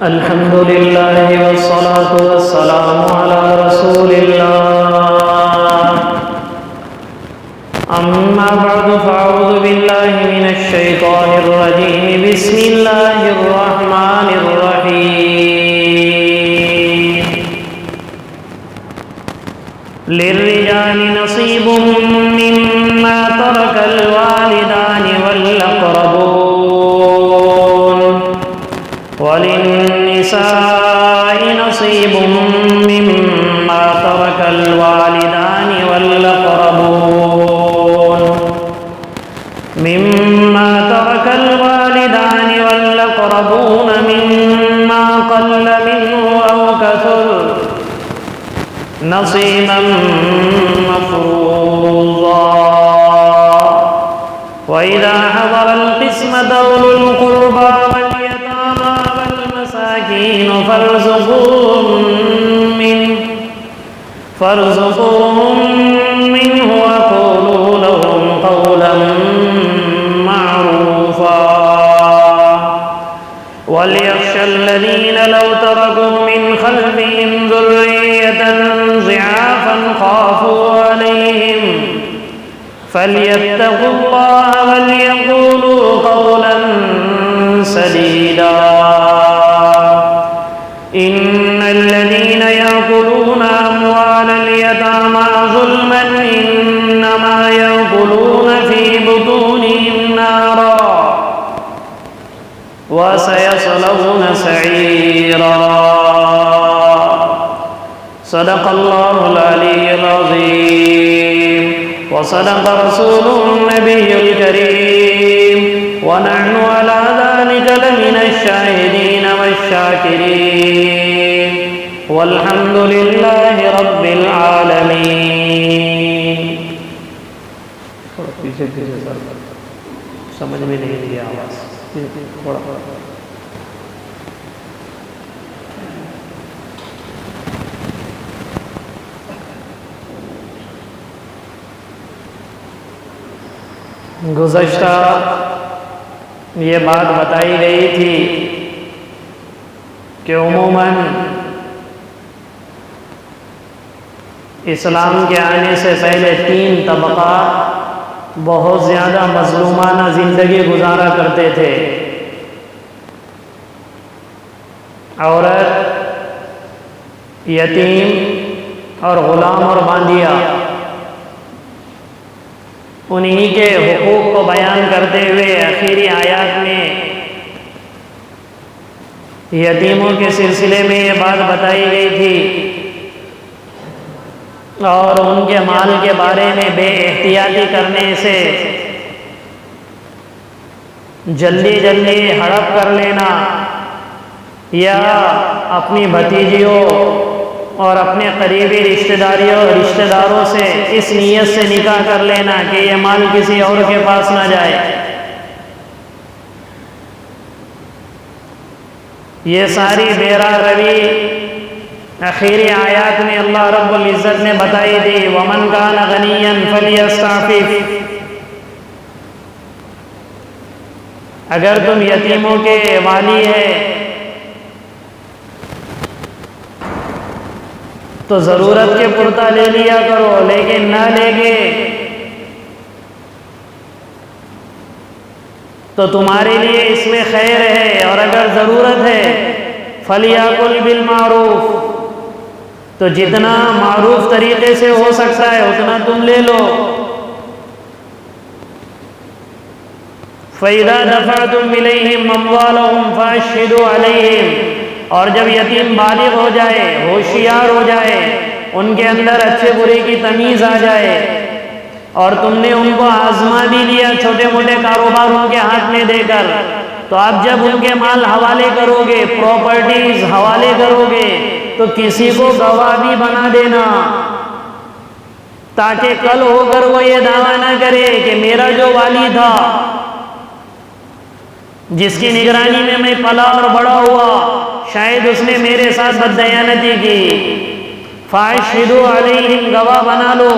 الحمد لله والصلاة والسلام على رسول الله. أما بعد فأعوذ بالله من الشيطان الرجيم. بسم الله الرحمن الرحيم. للرجال نصيب مما ترك الوالدان والأقربون وللنساء نصيب مما ترك الوالدان والأقربون مما قل منه أو كثر نصيبا مفروضا. وإذا حضر القسمة أولو القربى واليتامى والمساكين فارزقوهم منه وقولوا لهم قولا معروفا. وليخشى الذين لو تركوا من خلفهم ذرية ضعافا خافوا عليهم فليتقوا الله وليقولوا قولا سديدا. إن الذين يأكلون أموال اليتامى ظلما إنما يأكلون في بطونهم نارا وسيصلون سعيرا. صدق الله العلي العظيم وصدق رسوله النبي الكريم ونحن على ذلك لمن الشاهدين والشاكرين والحمد لله رب العالمين. سمجھ میں نہیں لیا آواز تھوڑا گزشتہ یہ بات بتائی گئی تھی کہ عموماً اسلام کے آنے سے پہلے 3 طبقات بہت زیادہ مظلومانہ زندگی گزارا کرتے تھے. عورت، یتیم اور غلام اور باندیا. انہی کے حقوق کو بیان کرتے ہوئے آخری آیات میں یتیموں کے سلسلے میں یہ بات بتائی گئی تھی اور ان کے مال کے بارے میں بے احتیاطی کرنے سے جلدی ہڑپ کر لینا یا اپنی بھتیجیوں اور اپنے قریبی رشتہ داروں سے اس نیت سے نکاح کر لینا کہ یہ مال کسی اور کے پاس نہ جائے. یہ ساری بیرا روی آخری آیات میں اللہ رب العزت نے بتائی تھی. وَمَنْ كَانَ غَنِيًّا فَلْيَسْتَعْفِفْ. اگر تم یتیموں کے والی ہے تو ضرورت کے پورتا لے لیا کرو، لیکن نہ لے گے تو تمہارے لیے اس میں خیر ہے. اور اگر ضرورت ہے فَلْيَأْكُلْ بِالْمَعْرُوفِ، تو جتنا معروف طریقے سے ہو سکتا ہے اتنا تم لے لو. فَإِذَا دَفَعْتُمْ إِلَيْهِمْ أَمْوَالَهُمْ فَأَشْهِدُوا عَلَيْهِمْ. اور جب یتیم بالغ ہو جائے، ہوشیار ہو جائے، ان کے اندر اچھے برے کی تمیز آ جائے اور تم نے ان کو آزما بھی لیا چھوٹے موٹے کاروبار ان کے ہاتھ میں دے کر، تو آپ جب ان کے مال حوالے کرو گے، پراپرٹیز حوالے کرو گے، تو کسی کو گواہ بھی بنا دینا تاکہ کل ہو کر وہ یہ دعویٰ نہ کرے کہ میرا جو والی تھا جس کی نگرانی میں میں پلا اور بڑا ہوا، شاید اس نے میرے ساتھ بددیانتی کی. فَأَشْهِدُوا عَلَيْهِمْ، گواہ بنا لو.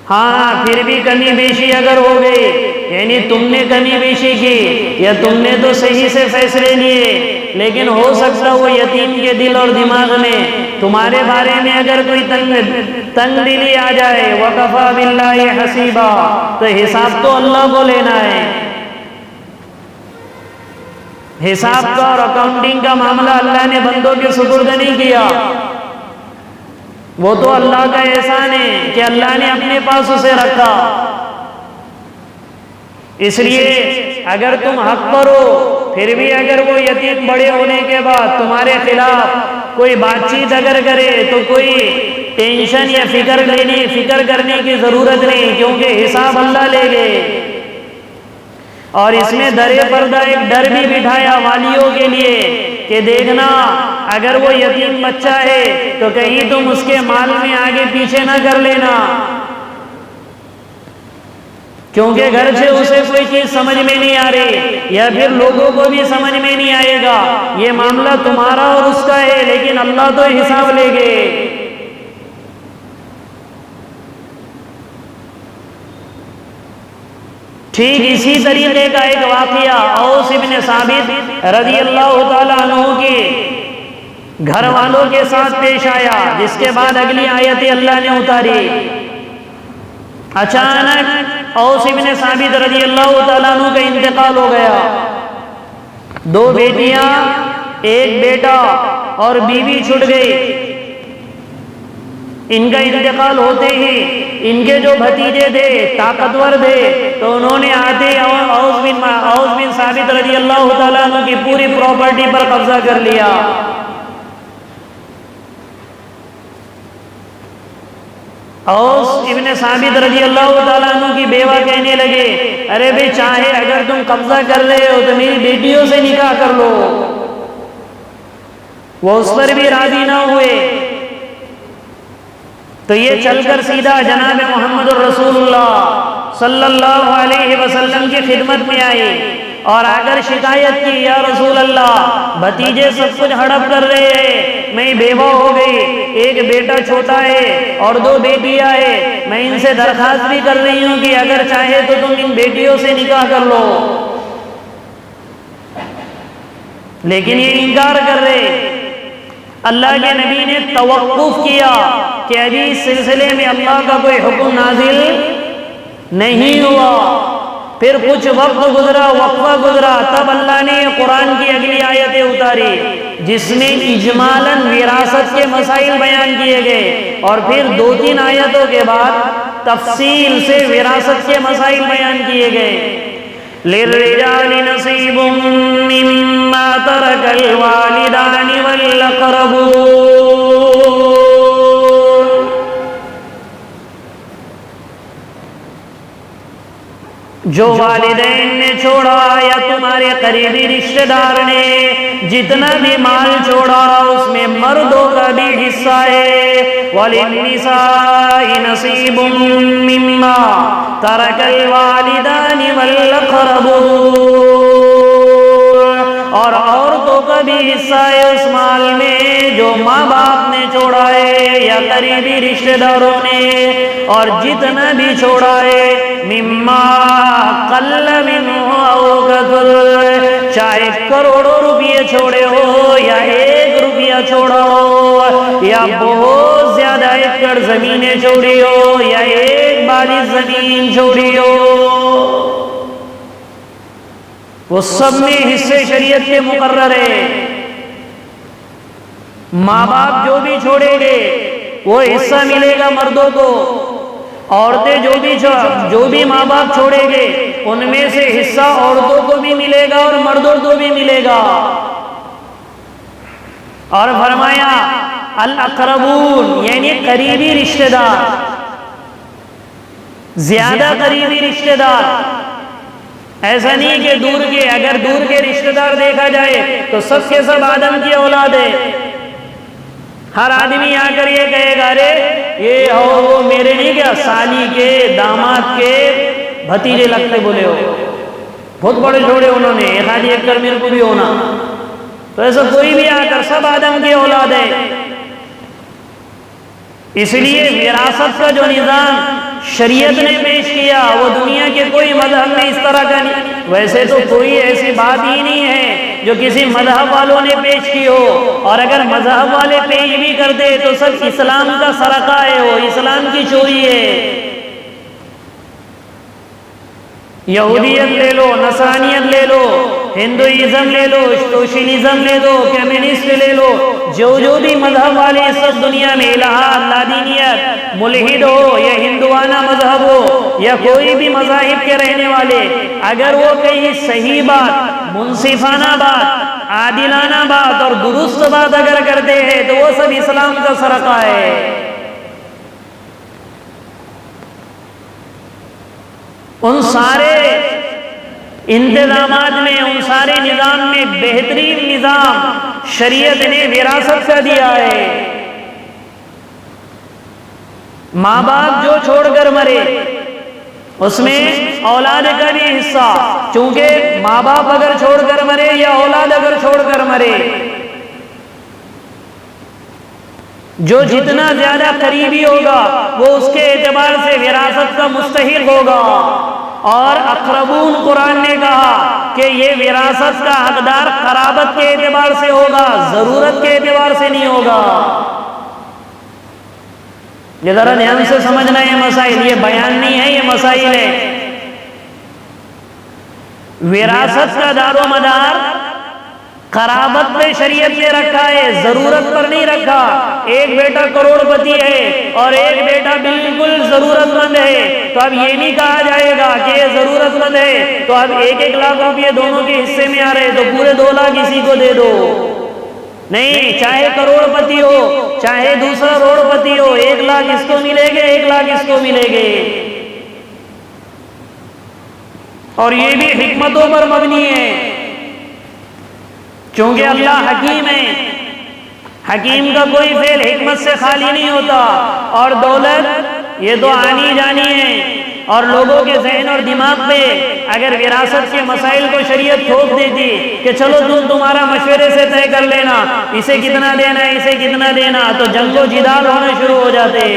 ہاں پھر بھی کمی بیشی اگر ہو گئی، یعنی تم نے کمی بیشی کی یا تم نے تو صحیح سے فیصلے لیے، لیکن ہو سکتا وہ یتیم کے دل اور دماغ میں تمہارے بارے میں اگر کوئی تنگ دلی آ جائے، وَقَفَى بِاللَّهِ حَسِيبًا، تو حساب تو اللہ کو لینا ہے۔ حساب کا اور اکاؤنٹنگ کا معاملہ اللہ نے بندوں کے سپرد نہیں کیا، وہ تو اللہ کا احسان ہے کہ اللہ نے اپنے پاس اسے رکھا۔ اس لیے اگر تم حق پر ہو، پھر بھی اگر وہ یتیم بڑے ہونے کے بعد تمہارے خلاف کوئی بات چیت اگر کرے تو کوئی ٹینشن یا فکر کرنے کی ضرورت نہیں، کیونکہ حساب اللہ لے لے۔ اور اس میں درے پردہ ایک ڈر بھی بٹھایا والیوں کے لیے کہ دیکھنا اگر وہ یتیم بچہ ہے تو کہیں تم اس کے مال میں آگے پیچھے نہ کر لینا، کیونکہ گھر سے اسے کوئی چیز سمجھ میں نہیں آ رہی یا پھر لوگوں کو بھی سمجھ میں نہیں آئے گا، یہ معاملہ تمہارا اور اس کا ہے، لیکن اللہ تو حساب لے گے۔ ٹھیک اسی طریقے کا ایک واقعہ اوس بن ثابت رضی اللہ تعالیٰ عنہ کے گھر والوں کے ساتھ پیش آیا، جس کے بعد اگلی آیت اللہ نے اتاری۔ اچانک اوس بن ثابت رضی اللہ تعالیٰ عنہ کا انتقال ہو گیا، 2 بیٹیاں، 1 بیٹا اور بیوی چھٹ گئی۔ ان کا انتقال ہوتے ہی ان کے جو بھتیجے تھے طاقتور تھے، تو انہوں نے آتے اوس بن ثابت رضی اللہ تعالیٰ عنہ کی پوری پراپرٹی پر قبضہ کر لیا۔ اوس ابن ثابت رضی اللہ تعالیٰ عنہ کی بیوہ کہنے لگے، ارے بھئی چاہے اگر تم قبضہ کر رہے ہو تو میری بیٹیوں سے نکاح کر لو۔ وہ اس پر بھی راضی نہ ہوئے، تو یہ چل کر سیدھا جناب محمد الرسول اللہ صلی اللہ علیہ وسلم کی خدمت میں آئے اور آ کر شکایت کی، یا رسول اللہ بھتیجے سب کچھ ہڑپ کر رہے ہیں، میں بیوہ ہو گئی، 1 بیٹا چھوٹا ہے اور 2 بیٹیاں ہیں، میں ان سے درخواست بھی کر رہی ہوں کہ اگر چاہے تو تم ان بیٹیوں سے نکاح کر لو، لیکن یہ انکار کر رہے۔ اللہ کے نبی نے توقف کیا کہ ابھی اس سلسلے میں اللہ کا کوئی حکم نازل نہیں ہوا۔ پھر کچھ وقت گزرا، وقفہ گزرا، تب اللہ نے قرآن کی اگلی آیتیں اتاری جس میں اجمالاً وراثت کے مسائل بیان کیے گئے، اور پھر 2-3 آیتوں کے بعد تفصیل سے وراثت کے مسائل بیان کیے گئے۔ للرجال نصیب مما ترک الوالدان والاقربون، جو والدین نے چھوڑا یا تمہارے قریبی رشتہ دار نے جتنا بھی مال چھوڑا اس میں مردوں کا بھی حصہ ہے۔ وَلِلنِّسَاءِ نَصِيبٌ مِّمَّا تَرَكَ الْوَالِدَانِ وَالْأَقْرَبُونَ، اور عورتوں کا بھی حصہ ہے اس مال میں جو ماں باپ نے چھوڑا ہے یا قریبی رشتہ داروں نے، اور جتنا بھی چھوڑا ہے مما قل منہ او کثر، چاہے کروڑوں روپیے چھوڑے ہو یا 1 روپیہ چھوڑا ہو، یا بہت زیادہ ایکڑ زمینیں چھوڑی ہو یا 1 بالی زمین چھوڑی ہو، وہ سب میں حصے شریعت کے مقرر ہے۔ ماں باپ جو بھی چھوڑیں گے وہ حصہ ملے گا مردوں کو، عورتیں جو بھی ماں باپ چھوڑیں گے ان میں سے حصہ عورتوں کو بھی ملے گا اور مردوں کو بھی ملے گا۔ اور فرمایا الاقربون یعنی قریبی رشتہ دار، زیادہ قریبی رشتہ دار، ایسا نہیں کہ دور کے، اگر دور کے رشتہ دار دیکھا جائے تو سب کے سب آدم کی اولاد ہے، ہر آدمی آ کر یہ کہے گا ارے یہ ہو وہ میرے نہیں، کیا سالی کے داماد کے بھتیجے لگتے بولے ہو، بہت بڑے چھوڑے انہوں نے، 1 ایکڑ میرے کو بھی ہونا، تو ایسا کوئی بھی آ کر سب آدم کی اولاد ہے۔ اس لیے وراثت کا جو نظام شریعت نے پیش کیا، وہ دنیا کے کوئی مذہب میں اس طرح کا نہیں۔ ویسے تو کوئی ایسی بات ہی نہیں ہے جو کسی مذہب والوں نے پیش کی ہو، اور اگر مذہب والے پیش بھی کرتے تو سب اسلام کا سرقہ ہے، وہ اسلام کی چوری ہے۔ یہودیت لے لو، نصرانیت لے لو، ہندوازم لے لو، سوشلزم لے لو، کمیونسٹ لے لو، جو بھی مذہب والے اس وقت دنیا میں الہات، لادینیت، ملحد ہو یا ہندوانہ مذہب ہو یا کوئی بھی مذاہب کے رہنے والے، اگر وہ کہیں صحیح بات، منصفانہ بات، عادلانہ بات اور درست بات اگر کرتے ہیں تو وہ سب اسلام کا سرقہ ہے۔ ان سارے انتظامات میں، ان سارے نظام میں بہترین نظام شریعت نے وراثت کا دیا ہے۔ ماں باپ جو چھوڑ کر مرے اس میں اولاد کا بھی حصہ، چونکہ ماں باپ اگر چھوڑ کر مرے یا اولاد اگر چھوڑ کر مرے، جو جتنا زیادہ قریبی ہوگا وہ اس کے اعتبار سے وراثت کا مستحق ہوگا۔ اور اقربون قرآن نے کہا کہ یہ وراثت کا حقدار قرابت کے اعتبار سے ہوگا، ضرورت کے اعتبار سے نہیں ہوگا۔ یہ ذرا دھیان سے سمجھنا، یہ مسائل، یہ بیان نہیں ہے، یہ مسائل ہے۔ وراثت کا دار و مدار قرابت پہ شریعت نے رکھا ہے، ضرورت پر نہیں رکھا۔ ایک بیٹا کروڑ پتی ہے اور ایک بیٹا بالکل ضرورت مند ہے، تو اب یہ نہیں کہا جائے گا کہ یہ ضرورت مند ہے تو اب 1-1 لاکھ روپے دونوں کے حصے میں آ رہے تو پورے 2 لاکھ اسی کو دے دو۔ نہیں، چاہے کروڑ پتی ہو چاہے دوسرا روڑ پتی ہو، 1 لاکھ اس کو ملے گے، 1 لاکھ اس کو ملے گے۔ اور یہ بھی حکمتوں پر مبنی ہے، چونکہ اللہ حکیم ہے، حکیم کا کوئی فعل حکمت سے خالی نہیں ہوتا۔ اور دولت یہ تو آنی جانی ہے، اور لوگوں کے ذہن اور دماغ پہ اگر وراثت کے مسائل کو شریعت تھوپ دیتی کہ چلو تمہارا مشورے سے طے کر لینا، اسے کتنا دینا ہے، اسے کتنا دینا، تو جنگ و جدال ہونا شروع ہو جاتے،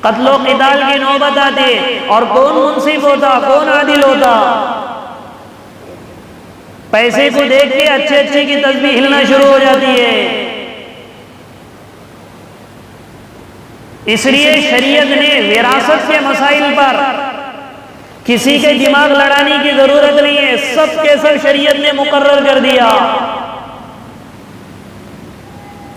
قتل و قتال کی نوبت آتی، اور کون منصف ہوتا، کون عادل ہوتا؟ پیسے کو دیکھ کے اچھے کی تسبیح ہلنا شروع ہو جاتی ہے۔ اس لیے شریعت نے وراثت کے مسائل پر کسی کے دماغ لڑانے کی ضرورت نہیں ہے، سب کے سب شریعت نے مقرر کر دیا۔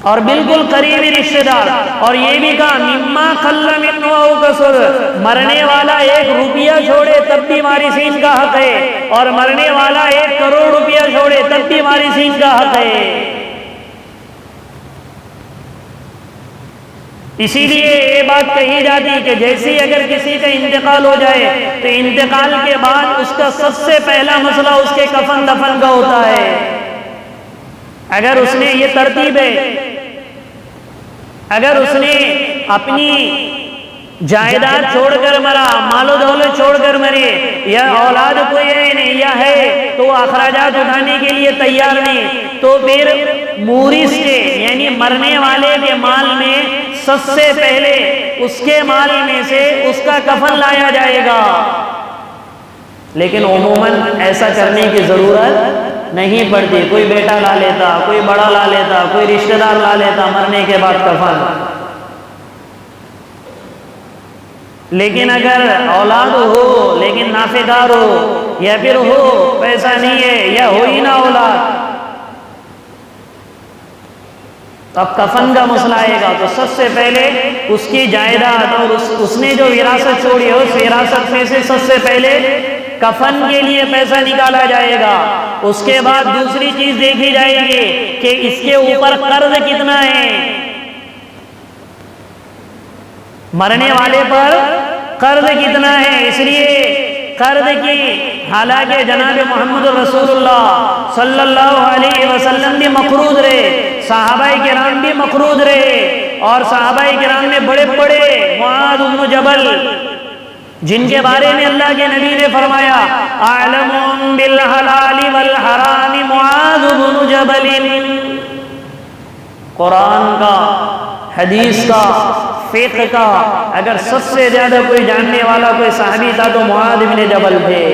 اور بالکل قریبی رشتہ دار، اور یہ بھی کہا مما قل منہ او کثر، مرنے والا 1 روپیہ چھوڑے تب بھی وارثین کا حق ہے، اور مرنے والا 1 کروڑ روپیہ چھوڑے تب بھی وارثین کا حق ہے۔ اسی لیے یہ بات کہی جاتی کہ جیسی اگر کسی کا انتقال ہو جائے تو انتقال کے بعد اس کا سب سے پہلا مسئلہ اس کے کفن دفن کا ہوتا ہے۔ اگر اس نے یہ ترتیب ہے، اگر اس نے اپنی جائیداد چھوڑ کر مرا، مال و دولت چھوڑ کر مرے، یا اولاد کوئی ہے نہیں یا ہے تو وہ اخراجات اٹھانے کے لیے تیار نہیں، تو پھر مورث کے یعنی مرنے والے کے مال میں سب سے پہلے اس کے مال میں سے اس کا کفن لایا جائے گا۔ لیکن عموماً ایسا کرنے کی ضرورت نہیں پڑتی، کوئی بیٹا لا لیتا، کوئی بڑا لا لیتا، کوئی رشتہ دار لا لیتا مرنے کے بعد کفن۔ لیکن اگر اولاد ہو لیکن نافقار ہو، یا پھر ہو پیسہ نہیں ہے، یا ہو ہی نہ اولاد، اب کفن کا مسئلہ آئے گا تو سب سے پہلے اس کی جائیداد اور اس نے جو وراثت چھوڑی ہے اس وراثت میں سے سب سے پہلے کفن کے لیے پیسہ نکالا جائے گا۔ اس کے بعد دوسری چیز دیکھی جائے گی کہ اس کے اوپر قرض کتنا ہے، مرنے والے پر قرض کتنا ہے۔ اس لیے قرض کی، حالانکہ جناب محمد رسول اللہ صلی اللہ علیہ وسلم بھی مقروض رہے، صحابہ کرام بھی مقروض رہے، اور صحابہ کرام میں بڑے بڑے معاذ بن جبل، جن کے بارے میں اللہ کے نبی نے فرمایا اعلم بالحلال والحرام معاذ بن جبل، قرآن کا، حدیث کا فقہ کا اگر سب سے زیادہ کوئی جاننے والا کوئی صحابی تھا تو معاذ بن جبل تھے.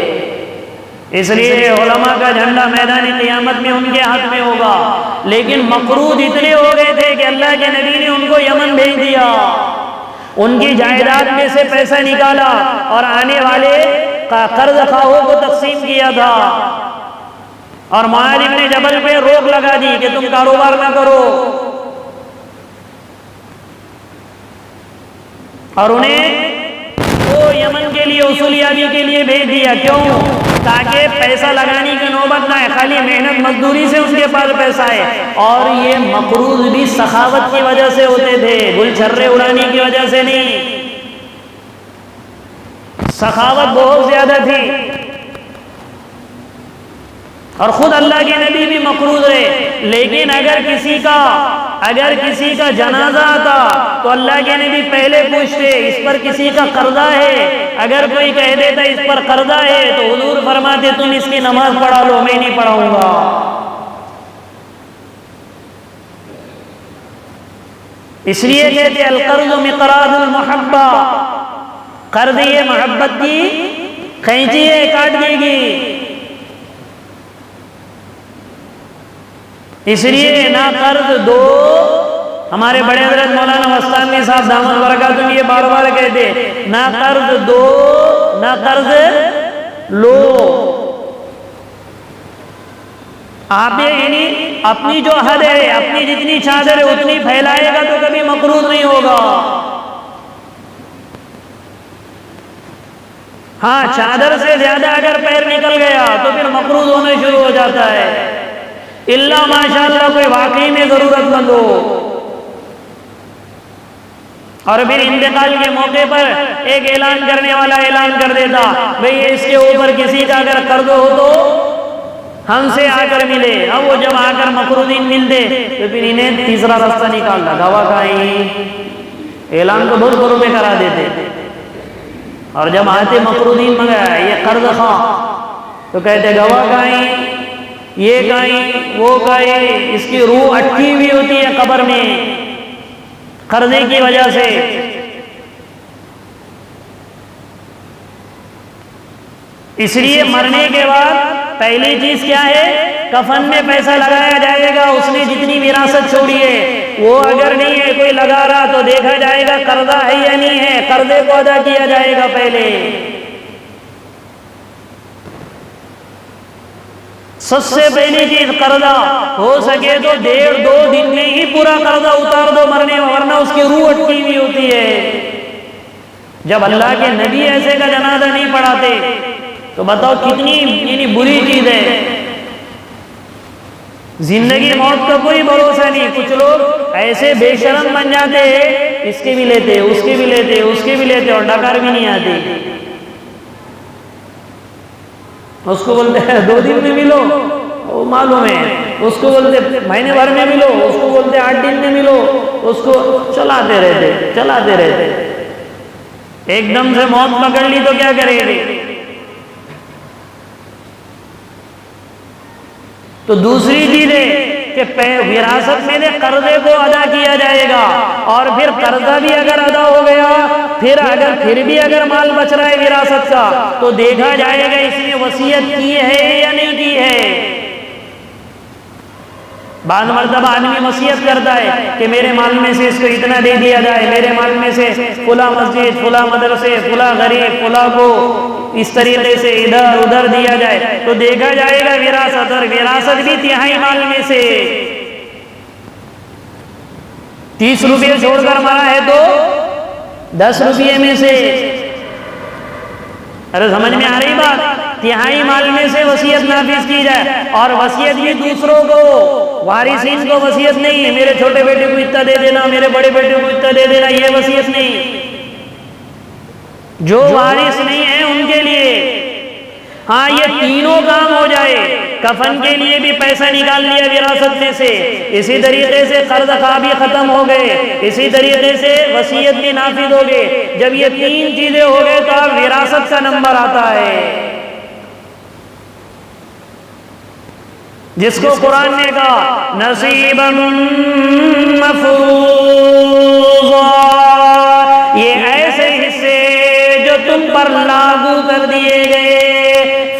اس لیے علماء کا جھنڈا میدان قیامت میں ان کے ہاتھ میں ہوگا. لیکن مقروض اتنے ہو گئے تھے کہ اللہ کے نبی نے ان کو یمن بھیج دیا، ان کی جائیداد میں سے پیسہ نکالا اور آنے والے قرض خواہوں کو تقسیم کیا تھا، اور معاذ بن جبل پہ روک لگا دی کہ تم کاروبار نہ کرو، اور انہیں وہ یمن کے لیے اصولیابی کے لیے بھیج دیا. کیوں؟ تاکہ پیسہ لگانے کی نوبت نہ ہے، خالی محنت مزدوری سے ان کے پاس پیسہ ہے. اور یہ مقروض بھی سخاوت کی وجہ سے ہوتے تھے، گل چھرے اڑانے کی وجہ سے نہیں. سخاوت بہت زیادہ تھی. اور خود اللہ کے نبی بھی مقروض رہے. لیکن اگر کسی کا جنازہ آتا تو اللہ کے نبی پہلے پوچھتے اس پر کسی کا قرضہ ہے. اگر کوئی کہہ دیتا اس پر قرضہ ہے تو حضور فرماتے تم اس کی نماز پڑھا لو، میں نہیں پڑھاؤں گا. اس لیے کہتے القرض مقراض المحبہ، قرض یہ محبت کی کھینچی ہے، کاٹ دے گی. اس لیے نہ قرض دو. ہمارے بڑے حضرت مولانا مستانی صاحب دامت برکاتہم یہ بار بار کہتے نہ قرض دو نہ قرض لو. آپ یعنی اپنی جو حد ہے، اپنی جتنی چادر ہے اتنی پھیلائے گا تو کبھی مقروض نہیں ہوگا. ہاں، چادر سے زیادہ اگر پیر نکل گیا تو پھر مقروض ہونا شروع ہو جاتا ہے. اللہ ماشاءاللہ کوئی واقعی میں ضرورت مند ہو، اور پھر انتقال کے موقع پر ایک اعلان کرنے والا اعلان کر دیتا بھئی اس کے اوپر کسی کا اگر قرض ہو تو ہم سے آ کر ملے. اب وہ جب آ کر مقروضین ملتے تو پھر انہیں تیسرا راستہ نکالتا، گواہ کہیں اعلان تو بہت گھروں میں کرا دیتے. اور جب آتے مقروضین منگایا یہ قرض خواہ تو کہتے گواہ کہیں، یہ کہیں، وہ کہیں. اس کی روح اٹکی ہوئی ہوتی ہے قبر میں قرضے کی وجہ سے. اس لیے مرنے کے بعد پہلی چیز کیا ہے؟ کفن میں پیسہ لگایا جائے گا. اس نے جتنی وراثت چھوڑی ہے وہ اگر نہیں ہے کوئی لگا رہا تو دیکھا جائے گا قرضہ ہے یا نہیں ہے، قرضے کو ادا کیا جائے گا پہلے. سب سے پہلی چیز قرضہ، ہو سکے تو 1.5-2 دن میں ہی پورا قرضہ اتار دو مرنے میں، ورنہ اس کی روح اٹکی ہوئی ہوتی ہے. جب اللہ کے نبی ایسے کا جنازہ نہیں پڑھاتے تو بتاؤ کتنی یعنی بری چیز ہے. زندگی موت کا کوئی بھروسہ نہیں. کچھ لوگ ایسے بے شرم بن جاتے ہیں، اس کی بھی لیتے، اس کی بھی لیتے، اس کی بھی لیتے، اور ڈکار بھی نہیں آتی. اس کو بولتے ہیں 2 دن میں ملو، وہ معلوم ہے. اس کو بولتے مہینے بھر میں ملو، اس کو بولتے 8 دن میں ملو. اس کو چلاتے رہتے. ایک دم سے موت پکڑ لی تو کیا کرے گی؟ تو دوسری چیز ہے کہ وراثت میں سے قرضے کو ادا کیا جائے گا. اور پھر قرضہ بھی اگر ادا ہو گیا، پھر بھی اگر مال بچ رہا ہے وراثت کا تو دیکھا جائے گا اس نے وصیت کی ہے یا نہیں کی ہے. بعض مرتبہ آدمی وصیت کرتا ہے کہ میرے مال میں سے اس کو اتنا دے دیا جائے، میرے مال میں سے فلاں مسجد، فلاں مدرسے، فلاں غریب، فلاں کو اس طریقے سے ادھر ادھر دیا جائے. تو دیکھا جائے گا وراثت، اور وراثت بھی تہائی مال میں سے. 30 روپے چھوڑ کر مرا ہے تو 10 روپے میں سے. ارے سمجھ میں آ رہی بات؟ تہائی مال میں سے وصیت نافذ کی جائے. اور وصیت بھی دوسروں کو، وارثین کو وصیت نہیں ہے میرے چھوٹے بیٹے کو اتنا دے دینا، میرے بڑے بیٹے کو اتنا دے دینا، یہ وصیت نہیں. جو وارث نہیں ہے ان کے لیے ہاں یہ تینوں کام ہو جائے. کفن کے لیے بھی پیسہ نکال لیا وراثت میں سے، اسی طریقے سے قرض خواہ بھی ختم ہو گئے، اسی طریقے سے وصیت بھی نافذ ہو گئے. جب یہ 3 چیزیں ہو گئے تو اب وراثت کا نمبر آتا ہے، جس کو قرآن نے کہا نصیبا مفروضا.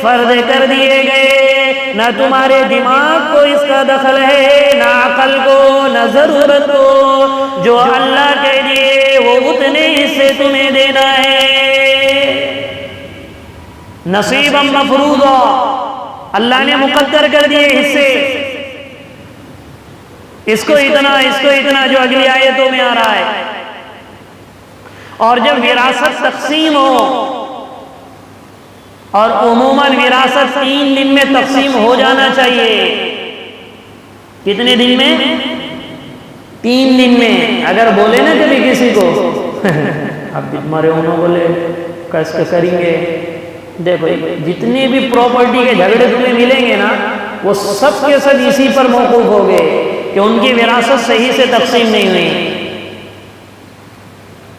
فرض کر دیے گئے، نہ تمہارے دماغ کو اس کا دخل ہے، نہ عقل کو، نہ ضرورت کو، جو اللہ کے لیے وہ اتنے حصے تمہیں دینا ہے۔ نصیبا مفروضا، اللہ نے مقدر کر دیے حصے، اس کو اتنا، اس کو اتنا، جو اگلی آیتوں میں آ رہا ہے۔ اور جب وراثت تقسیم ہو، اور عموماً وراثت 3 دن میں تقسیم ہو جانا چاہیے۔ کتنے دن میں؟ 3 دن میں۔ اگر بولے نا کبھی کسی کو اب تمہارے انہوں بولے کیسے کریں گے، دیکھو جتنے بھی پراپرٹی کے جھگڑے تمہیں ملیں گے نا، وہ سب کے سب اسی پر موقوف ہو گئے کہ ان کی وراثت صحیح سے تقسیم نہیں ہوئی۔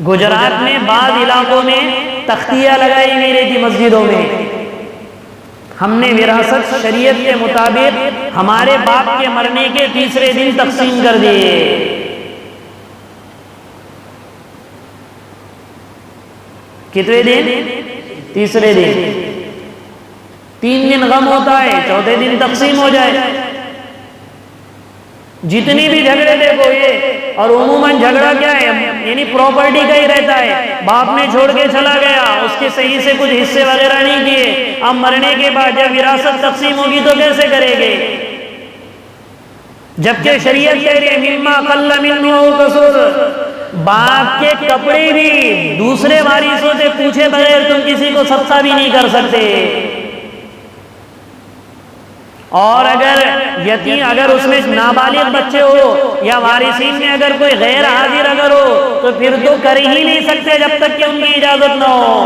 گجرات میں بعض علاقوں میں تختیاں لگائی گئی رہی تھی مسجدوں میں، ہم نے وراثت شریعت کے مطابق ہمارے باپ کے مرنے کے تیسرے دن تقسیم کر دیے۔ کتنے دن؟ تیسرے دن۔ 3 دن غم ہوتا ہے، چوتھے دن تقسیم ہو جائے۔ جتنی بھی جھگڑے دیکھو یہ، اور عموماً جھگڑا کیا ہے، یعنی پراپرٹی کا ہی رہتا ہے۔ باپ نے چھوڑ کے چلا گیا، اس کے صحیح سے کچھ حصے وغیرہ نہیں کیے، اب مرنے کے بعد جب وراثت تقسیم ہوگی تو کیسے کرے گے؟ جبکہ شریعت کہہ رہی ہے مما قل منہ او کثر، باپ کے کپڑے بھی دوسرے وارثوں سے پوچھے بغیر تم کسی کو صدقہ بھی نہیں کر سکتے۔ اور اگر یتیم، اگر اس میں نابالغ بچے ہو یا وارثین میں اگر کوئی غیر حاضر اگر ہو تو پھر تو کر ہی نہیں سکتے جب تک کہ ان کی اجازت نہ ہو۔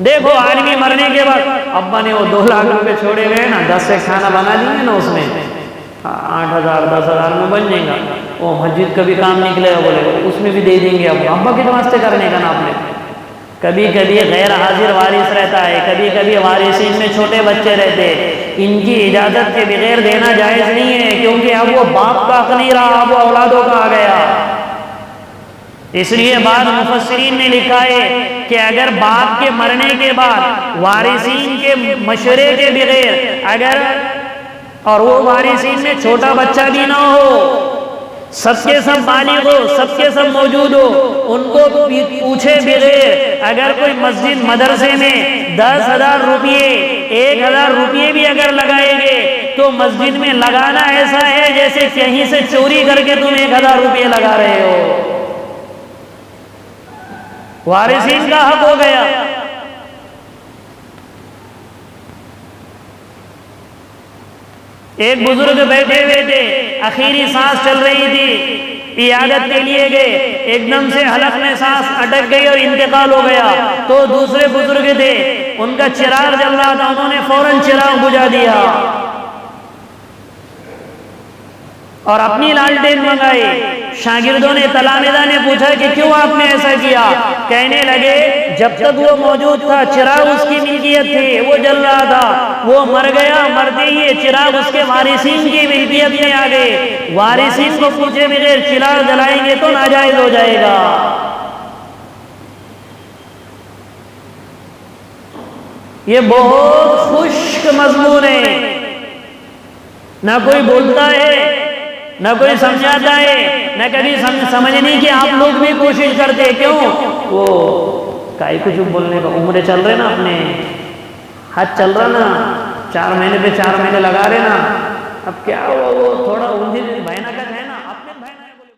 دیکھو آدمی مرنے کے بعد ابا نے وہ 2 لاکھ روپے چھوڑے ہوئے نا، 10 سے کھانا بنا دیں نا، اس میں 8,000 10,000 میں بن جائے گا، وہ مسجد کا بھی کام نکلے گا، بولے اس میں بھی دے دیں گے، ابا کے واسطے کرنے کا نا آپ نے۔ کبھی کبھی غیر حاضر وارث رہتا ہے، کبھی کبھی وارثین میں چھوٹے بچے رہتے، ان کی اجازت کے بغیر دینا جائز نہیں ہے، کیونکہ اب وہ باپ کا حق نہیں رہا، اب وہ اولادوں کا آ گیا۔ اس لیے بعض مفسرین نے لکھا ہے کہ اگر باپ کے مرنے کے بعد وارثین کے مشورے کے بغیر اگر، اور وہ وارثین میں چھوٹا بچہ بھی نہ ہو، سب کے سب بالغ ہو، سب کے سب موجود ہو، ان کو پوچھے بغیر اگر کوئی مسجد مدرسے میں 10,000 روپیے 1,000 روپیے بھی اگر لگائیں گے تو مسجد میں لگانا ایسا ہے جیسے کہیں سے چوری کر کے تم 1,000 روپیے لگا رہے ہو۔ وارثین کا حق ہو گیا۔ ایک بزرگ بیٹھے ہوئے تھے، آخری سانس چل رہی تھی، عیادت کے لیے گئے، ایک دم سے حلق میں سانس اٹک گئی اور انتقال ہو گیا، تو دوسرے بزرگ تھے، ان کا چراغ جل رہا تھا، انہوں نے فوراً چراغ بجھا دیا اور اپنی لالٹین منگائی۔ شاگردوں نے، تلامذہ نے پوچھا کہ کیوں آپ نے ایسا کیا؟ کہنے لگے جب تک وہ موجود تھا چراغ اس کی ملکیت تھی، وہ جل رہا تھا، وہ مر گیا، مرتے ہی چراغ اس کے وارثین کی ملکیت میں آ گئے، وارثین کو پوچھے بغیر چراغ جلائیں گے تو ناجائز ہو جائے گا۔ یہ بہت خشک مضمون ہے، نہ کوئی بولتا ہے، نہ کوئی سمجھاتا ہے، نہ کبھی سمجھنے کی آپ لوگ بھی کوشش کرتے۔ کیوں؟ وہ کائی کچھ بولنے کا، عمریں چل رہے نا، اپنے حج چل رہا نا، 4 مہینے پہ 4 مہینے لگا رہے نا، اب کیا ہوا، وہ تھوڑا اندھی بھینکت ہے نا، اپنے بھینکت